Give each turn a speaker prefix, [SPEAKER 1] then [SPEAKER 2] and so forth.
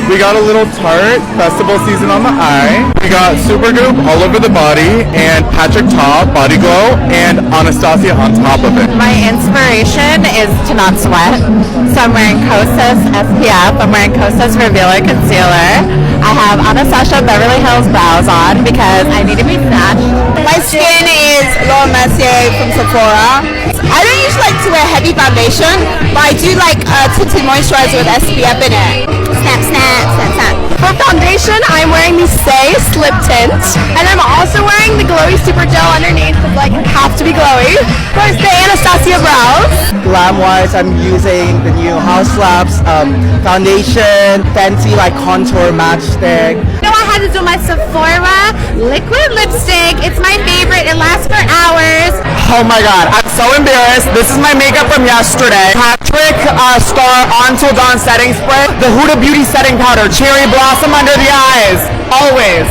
[SPEAKER 1] We got a little Tarte festival season on the eye. We got Supergoop all over the body, and Patrick Ta Body Glow, and Anastasia on top of it.
[SPEAKER 2] My inspiration is to not sweat, so I'm wearing Kosas SPF. I'm wearing Kosas Revealer Concealer. I have Anastasia Beverly Hills brows on because I need to be snatched.
[SPEAKER 3] My skin is Laura Mercier from Sephora. I don't usually like to wear heavy foundation, but I do like tinted moisturizer with SPF in it. Snap, snap, snap, snap.
[SPEAKER 4] For foundation, I'm wearing the Stay Slip Tint, and I'm also wearing the Glowy Super Gel underneath because like I have to be glowy. For Stay Anastasia brows.
[SPEAKER 5] Glam-wise, I'm using the new House Labs foundation, fancy like contour matchstick.
[SPEAKER 4] No, I had to do my Sephora liquid lipstick. It's my favorite. It lasts for hours.
[SPEAKER 5] Oh my god, I'm so embarrassed. This is my makeup from yesterday. Patrick Star Until Dawn setting spray. The Huda Beauty setting powder. Cherry blossom under the eyes. Always.